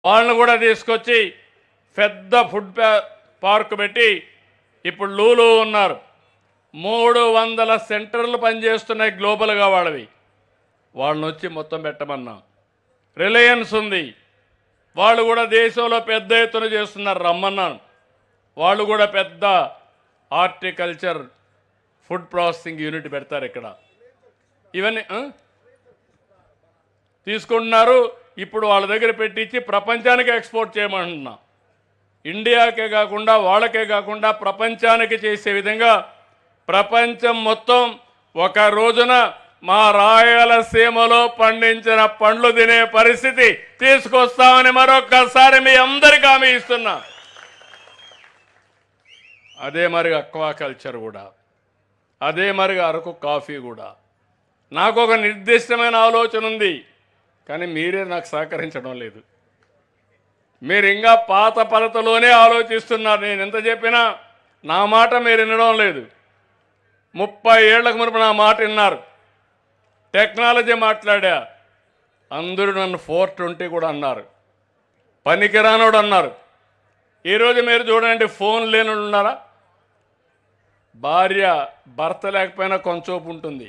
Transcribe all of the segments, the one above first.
వాళ్ళని కూడా తీసుకొచ్చి పెద్ద ఫుడ్ పార్క్ పెట్టి ఇప్పుడు లూలు ఉన్నారు. 300 సెంటర్లు పనిచేస్తున్నాయి గ్లోబల్గా వాళ్ళవి. వాళ్ళని వచ్చి మొత్తం పెట్టమన్నాం. రిలయన్స్ ఉంది, వాళ్ళు కూడా దేశంలో పెద్ద ఎత్తున చేస్తున్నారు, రమ్మన్నాను. వాళ్ళు కూడా పెద్ద హార్టికల్చర్ ఫుడ్ ప్రాసెసింగ్ యూనిట్ పెడతారు ఇక్కడ. ఇవన్నీ తీసుకుంటున్నారు. ఇప్పుడు వాళ్ళ దగ్గర పెట్టించి ప్రపంచానికి ఎక్స్పోర్ట్ చేయమంటున్నా. ఇండియాకే కాకుండా వాళ్ళకే కాకుండా ప్రపంచానికి చేసే విధంగా ప్రపంచం మొత్తం ఒక రోజున మా రాయలసీమలో పండించిన పండ్లు తినే పరిస్థితి తీసుకొస్తామని మరొక్కసారి మీ అందరికీ హామీ ఇస్తున్నా. అదే మరి అక్వాకల్చర్ కూడా, అదే మరి అరకు కాఫీ కూడా. నాకు ఒక నిర్దిష్టమైన ఆలోచన ఉంది, కానీ మీరే నాకు సహకరించడం లేదు. మీరు ఇంకా పాత పద్ధతిలోనే ఆలోచిస్తున్నారు. నేను ఎంత చెప్పినా నా మాట మీరు వినడం లేదు. 30 ఏళ్లకు మునుపు నా మాట విన్నారు. టెక్నాలజీ మాట్లాడా, అందరూ నన్ను 420 కూడా అన్నారు, పనికిరానోడు అన్నారు. ఈరోజు మీరు చూడండి, ఫోన్ లేని ఉన్నారా? భార్య భర్త లేకపోయినా కొంచెంసేపు ఉంటుంది,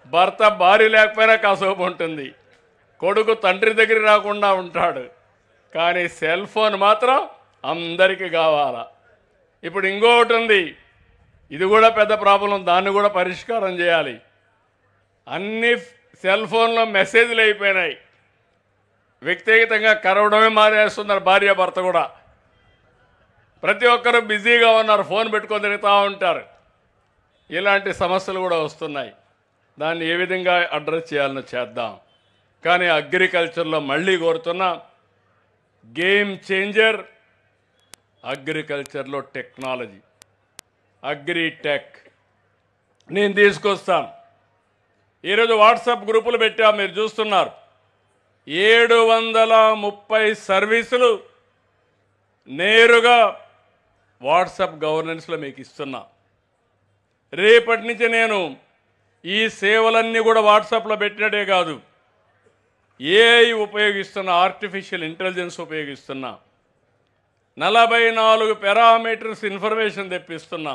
భర్త భార్య లేకపోయినా కాసేపు ఉంటుంది, కొడుకు తండ్రి దగ్గర రాకుండా ఉంటాడు, కానీ సెల్ ఫోన్ మాత్రం అందరికీ కావాలా. ఇప్పుడు ఇంకొకటి ఉంది, ఇది కూడా పెద్ద ప్రాబ్లం, దాన్ని కూడా పరిష్కారం చేయాలి. అన్ని సెల్ ఫోన్లో మెసేజ్లు అయిపోయినాయి, వ్యక్తిగతంగా కరవడమే మానేస్తున్నారు భార్య భర్త కూడా. ప్రతి ఒక్కరూ బిజీగా ఉన్నారు, ఫోన్ పెట్టుకొని తిరుగుతూ ఉంటారు. ఇలాంటి సమస్యలు కూడా వస్తున్నాయి. దాన్ని ఏ విధంగా అడ్రస్ చేయాలనో చేద్దాం. కానీ అగ్రికల్చర్లో మళ్ళీ కోరుతున్నా, గేమ్ చేంజర్ అగ్రికల్చర్లో టెక్నాలజీ, అగ్రిటెక్ నేను తీసుకొస్తాను. ఈరోజు వాట్సాప్ గ్రూపులు పెట్టా, మీరు చూస్తున్నారు. 730 సర్వీసులు నేరుగా వాట్సాప్ గవర్నెన్స్లో మీకు ఇస్తున్నా. రేపటి నుంచి నేను ఈ సేవలన్నీ కూడా వాట్సాప్లో పెట్టినట్టే కాదు, ఏఐ ఉపయోగిస్తున్నా, ఆర్టిఫిషియల్ ఇంటెలిజెన్స్ ఉపయోగిస్తున్నా, 44 పారామీటర్స్ ఇన్ఫర్మేషన్ తెప్పిస్తున్నా,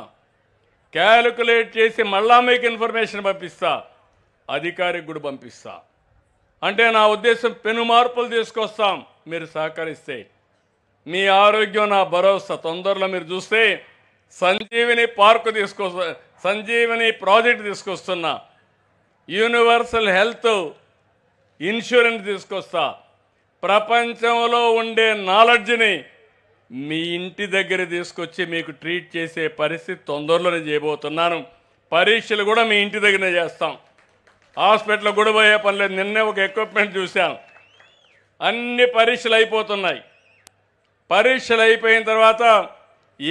క్యాలిక్యులేట్ చేసి మళ్ళా మీకు ఇన్ఫర్మేషన్ పంపిస్తా, అధికారికి కూడా పంపిస్తా. అంటే నా ఉద్దేశం పెను మార్పులు తీసుకొస్తాం మీరు సహకరిస్తే. మీ ఆరోగ్యం నా భరోసా. తొందరలో మీరు చూస్తే సంజీవిని పార్కు సంజీవిని ప్రాజెక్ట్ తీసుకొస్తున్నా, యూనివర్సల్ హెల్త్ ఇన్సూరెన్స్ తీసుకొస్తా. ప్రపంచంలో ఉండే నాలెడ్జ్ని మీ ఇంటి దగ్గర తీసుకొచ్చి మీకు ట్రీట్ చేసే పరిస్థితి తొందరలోనే చేయబోతున్నాను. పరీక్షలు కూడా మీ ఇంటి దగ్గరనే చేస్తాం, హాస్పిటల్ కూడా పోయే పని లేదు. నిన్నే ఒక ఎక్విప్మెంట్ చూశాను, అన్ని పరీక్షలు అయిపోతున్నాయి. పరీక్షలు అయిపోయిన తర్వాత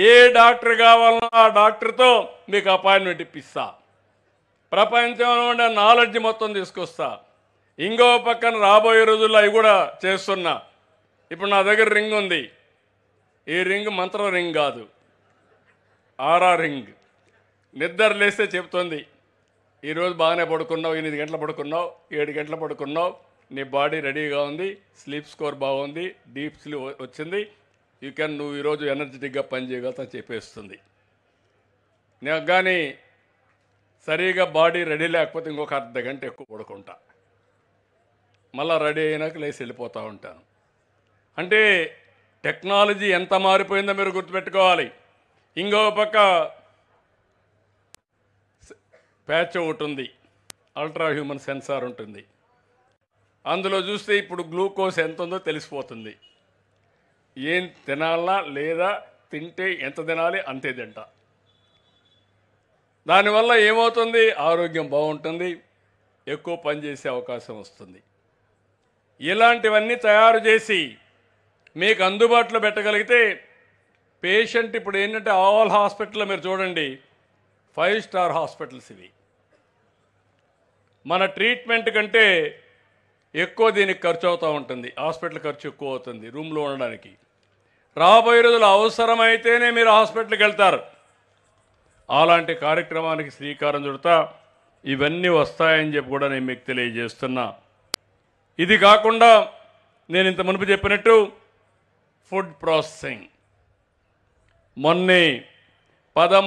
ఏ డాక్టర్ కావాలన్నా ఆ డాక్టర్తో మీకు అపాయింట్మెంట్ ఇప్పిస్తా. ప్రపంచంలో ఉండే నాలెడ్జ్ మొత్తం తీసుకొస్తా. ఇంకో పక్కన రాబోయే రోజుల్లో అవి కూడా చేస్తున్నా. ఇప్పుడు నా దగ్గర రింగ్ ఉంది, ఈ రింగ్ మంత్ర రింగ్ కాదు, ఆరా రింగ్. నిద్ర లేస్తే చెప్తుంది, ఈరోజు బాగానే పడుకున్నావు, 8 గంటలు పడుకున్నావు, 7 గంటలు పడుకున్నావు, నీ బాడీ రెడీగా ఉంది, స్లీప్ స్కోర్ బాగుంది, డీప్ స్లీప్ వచ్చింది, నువ్వు ఈరోజు ఎనర్జెటిక్గా పనిచేయగలుగుతా చెప్పేస్తుంది. నేను కానీ సరిగా బాడీ రెడీ లేకపోతే ఇంకొక అర్ధ గంట ఎక్కువ పడుకుంటా, మళ్ళీ రెడీ అయినాక లేచి వెళ్ళిపోతూ ఉంటాను. అంటే టెక్నాలజీ ఎంత మారిపోయిందో మీరు గుర్తుపెట్టుకోవాలి. ఇంకో పక్క ప్యాచ్ ఒకటి ఉంది, అల్ట్రా హ్యూమన్ సెన్సార్ ఉంటుంది. అందులో చూస్తే ఇప్పుడు గ్లూకోజ్ ఎంత ఉందో తెలిసిపోతుంది. ఏం తినాలా లేదా, తింటే ఎంత తినాలి అంతే తింటా. దానివల్ల ఏమవుతుంది, ఆరోగ్యం బాగుంటుంది, ఎక్కువ పనిచేసే అవకాశం వస్తుంది. ఇలాంటివన్నీ తయారు చేసి మీకు అందుబాటులో పెట్టగలిగితే పేషెంట్ ఇప్పుడు ఏంటంటే ఆల్ హాస్పిటల్లో మీరు చూడండి 5 స్టార్ హాస్పిటల్స్ ఇవి. మన ట్రీట్మెంట్ కంటే ఎక్కువ దీనికి ఖర్చు అవుతూ ఉంటుంది, హాస్పిటల్ ఖర్చు ఎక్కువ అవుతుంది రూమ్లో ఉండడానికి. రాబోయే రోజులు అవసరమైతేనే మీరు హాస్పిటల్కి వెళ్తారు. అలాంటి కార్యక్రమానికి శ్రీకారం చుడతా ఇవన్నీ వస్తాయని చెప్పి కూడా నేను మీకు తెలియజేస్తున్నా. ఇది కాకుండా నేను ఇంత మునుపు చెప్పినట్టు ఫుడ్ ప్రాసెసింగ్ మొన్నే 13